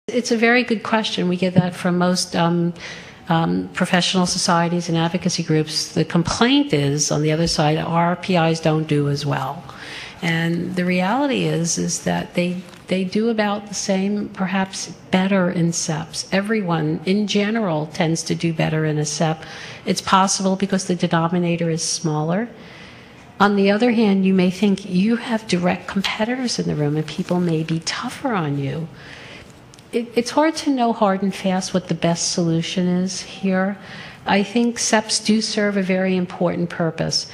It's a very good question. We get that from most professional societies and advocacy groups. The complaint is, on the other side, our PIs don't do as well. And the reality is that they do about the same, perhaps better in SEPs. Everyone, in general, tends to do better in a SEP. It's possible because the denominator is smaller. On the other hand, you may think you have direct competitors in the room and people may be tougher on you. It's hard to know hard and fast what the best solution is here. I think SEPs do serve a very important purpose.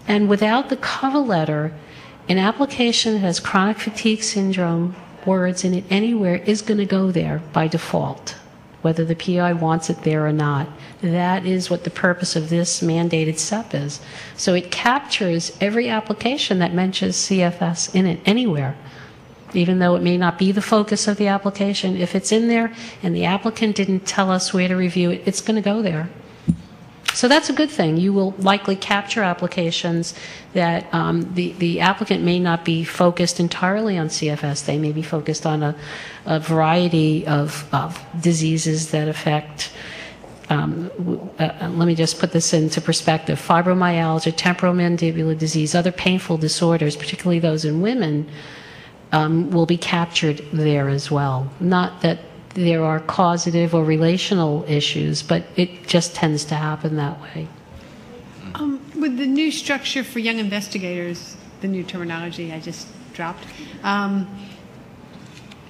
And without the cover letter, an application that has chronic fatigue syndrome words in it anywhere is going to go there by default, whether the PI wants it there or not. That is what the purpose of this mandated SEP is. So it captures every application that mentions CFS in it anywhere. Even though it may not be the focus of the application, if it's in there and the applicant didn't tell us where to review it, it's going to go there. So that's a good thing. You will likely capture applications that the applicant may not be focused entirely on CFS. They may be focused on a variety of diseases that affect, let me just put this into perspective, fibromyalgia, temporomandibular disease, other painful disorders, particularly those in women, will be captured there as well. Not that there are causative or relational issues, but it just tends to happen that way. With the new structure for young investigators, the new terminology I just dropped, in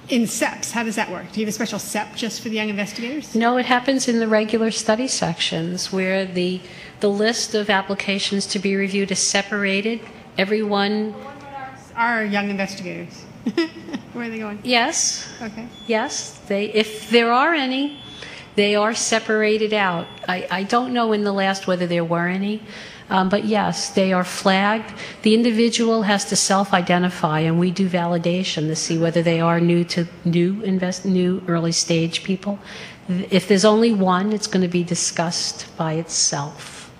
SEPs, how does that work? Do you have a special SEP just for the young investigators? No, it happens in the regular study sections where the list of applications to be reviewed is separated. Everyone are young investigators. Where are they going? Yes. Okay. Yes. If there are any, they are separated out. I don't know in the last whether there were any, but yes, they are flagged. The individual has to self-identify, and we do validation to see whether they are new early stage people. If there's only one, it's going to be discussed by itself.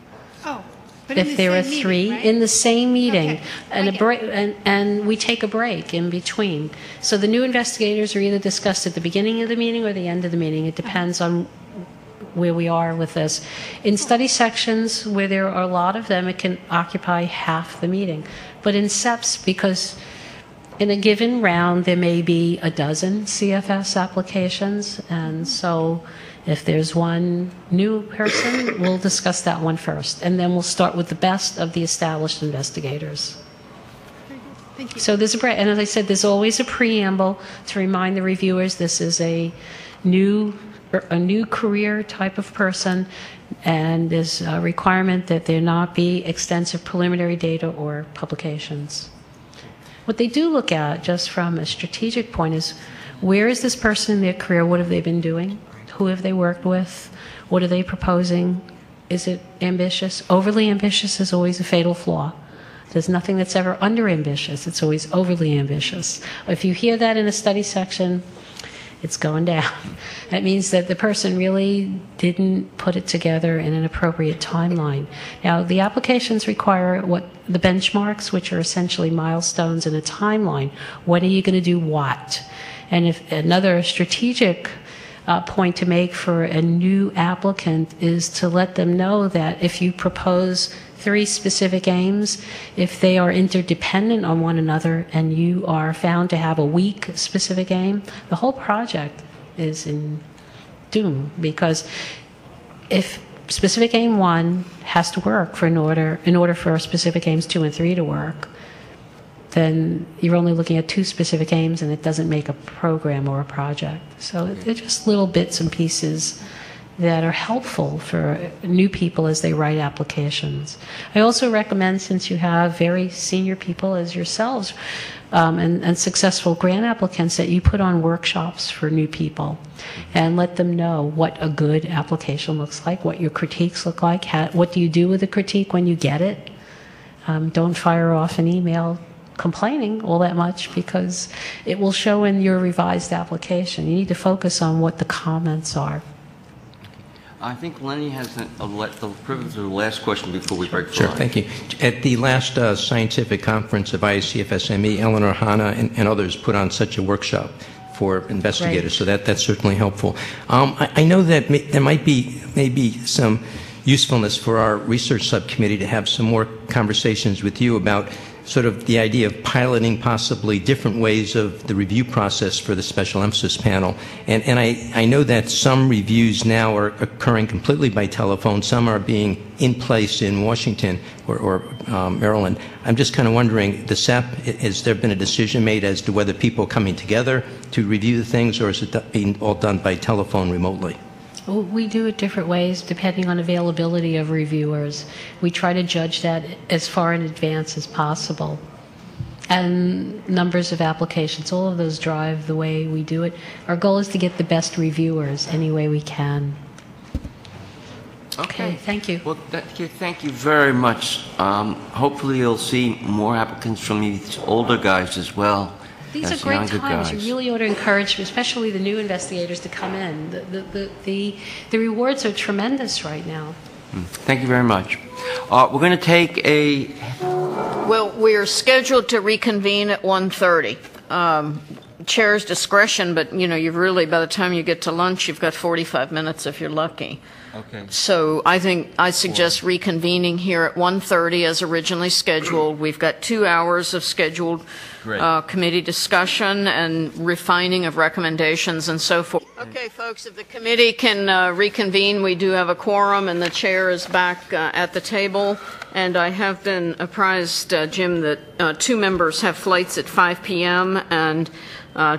Oh. But if there are three, right? In the same meeting, okay. and we take a break in between. So the new investigators are either discussed at the beginning of the meeting or the end of the meeting. It depends on where we are with this. In study sections where there are a lot of them, it can occupy half the meeting. But in SEPs, because in a given round there may be a dozen CFS applications, and so if there's one new person, we'll discuss that one first, and then we'll start with the best of the established investigators. Thank you. So there's a break, and as I said, there's always a preamble to remind the reviewers this is a new career type of person, and there's a requirement that there not be extensive preliminary data or publications. What they do look at, just from a strategic point, is where is this person in their career? What have they been doing? Who have they worked with? What are they proposing? Is it ambitious? Overly ambitious is always a fatal flaw. There's nothing that's ever under ambitious. It's always overly ambitious. If you hear that in a study section, it's going down. That means that the person really didn't put it together in an appropriate timeline. Now, the applications require what the benchmarks, which are essentially milestones in a timeline. When are you going to do what? And if another strategic point to make for a new applicant is to let them know that if you propose 3 specific aims, if they are interdependent on one another and you are found to have a weak specific aim, the whole project is in doom, because if specific aim 1 has to work in order for specific aims 2 and 3 to work, then you're only looking at 2 specific aims and it doesn't make a program or a project. So they're just little bits and pieces that are helpful for new people as they write applications. I also recommend, since you have very senior people as yourselves and successful grant applicants, that you put on workshops for new people and let them know what a good application looks like, what your critiques look like, what do you do with a critique when you get it. Don't fire off an email complaining all that much, because it will show in your revised application. You need to focus on what the comments are. I think Lenny has the privilege of the last question before we break for Sure, lunch. thank you. At the last scientific conference of ICFSME, Eleanor Hanna and others put on such a workshop. for investigators. Right. So that's certainly helpful. I know that there might be maybe some usefulness for our research subcommittee to have some more conversations with you about sort of the idea of piloting possibly different ways of the review process for the special emphasis panel. And I know that some reviews now are occurring completely by telephone. Some are being in place in Washington or Maryland. I'm just kind of wondering, the SEP, has there been a decision made as to whether people are coming together to review the things, or is it being all done by telephone remotely? Well, we do it different ways depending on availability of reviewers. We try to judge that as far in advance as possible. And numbers of applications, all of those drive the way we do it. Our goal is to get the best reviewers any way we can. Okay, thank you. Well, thank you very much. Hopefully you'll see more applicants from these older guys as well. These are great times. You really ought to encourage, especially the new investigators, to come in. The rewards are tremendous right now. Thank you very much. We're going to take a... Well, we are scheduled to reconvene at 1:30. Chair's discretion, but, you know, you've really, by the time you get to lunch, you've got 45 minutes if you're lucky. Okay. So I suggest reconvening here at 1:30 as originally scheduled. We've got 2 hours of scheduled committee discussion and refining of recommendations and so forth. Okay, folks, if the committee can reconvene, we do have a quorum and the chair is back at the table. And I have been apprised, Jim, that 2 members have flights at 5 p.m. and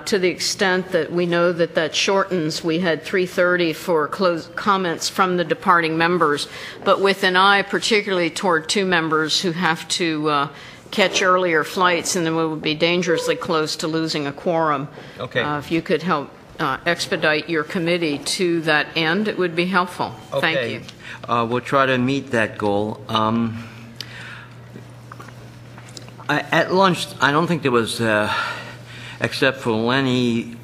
to the extent that we know that shortens, we had 3:30 for comments from the departing members, but with an eye particularly toward 2 members who have to catch earlier flights, and then we would be dangerously close to losing a quorum. Okay. If you could help expedite your committee to that end, it would be helpful. Okay. Thank you. We'll try to meet that goal. At lunch, I don't think there was... except for Lenny,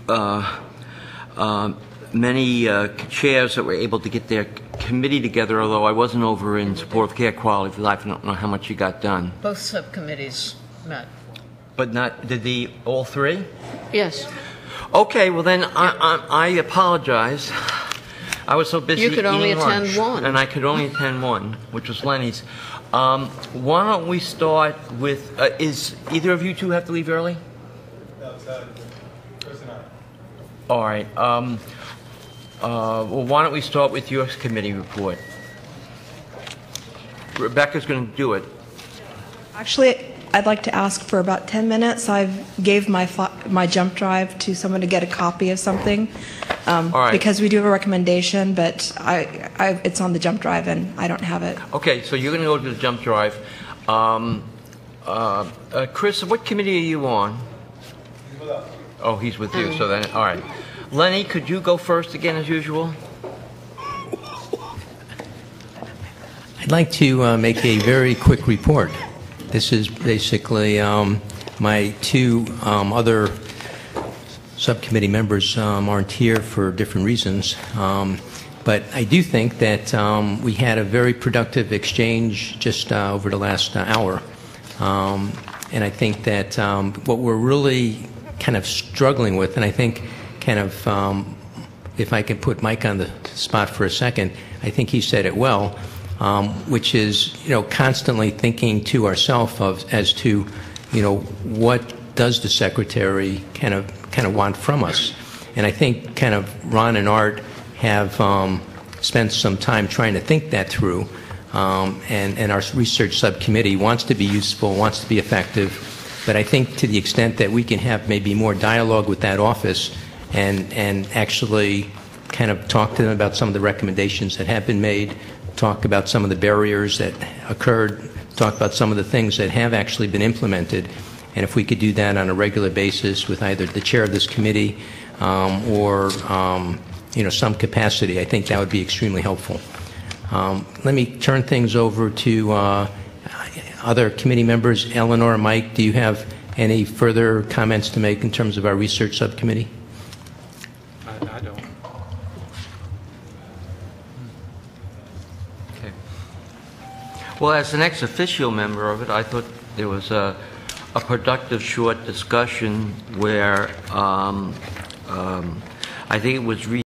many chairs that were able to get their committee together, although I wasn't over in support of care quality for life. I don't know how much you got done. Both subcommittees met. But not, did all 3? Yes. Okay, well then, I apologize. I was so busy You could only eating lunch, attend one. and I could only attend one, which was Lenny's. Why don't we start with, is either of you 2 have to leave early? All right. Well, why don't we start with your committee report? Rebecca's going to do it. Actually, I'd like to ask for about 10 minutes. I've gave my jump drive to someone to get a copy of something, All right. because we do have a recommendation, but it's on the jump drive and I don't have it. Okay, so you're going to go to the jump drive. Chris, what committee are you on? Oh, he's with you. So then, all right. Lenny, could you go first again as usual? I'd like to make a very quick report. This is basically my 2 other subcommittee members aren't here for different reasons. But I do think that we had a very productive exchange just over the last hour. And I think that what we're really kind of struggling with, and I think kind of, if I can put Mike on the spot for a second, I think he said it well, which is, you know, constantly thinking to ourselves as to, you know, what does the secretary kind of want from us? And I think kind of Ron and Art have spent some time trying to think that through, and our research subcommittee wants to be useful, wants to be effective. But I think to the extent that we can have maybe more dialogue with that office and actually kind of talk to them about some of the recommendations that have been made, talk about some of the barriers that occurred, talk about some of the things that have actually been implemented. And if we could do that on a regular basis with either the chair of this committee or you know, some capacity, I think that would be extremely helpful. Let me turn things over to other committee members. Eleanor, Mike, do you have any further comments to make in terms of our research subcommittee? I don't. Okay. Well, as an ex officio member of it, I thought there was a productive short discussion where I think it was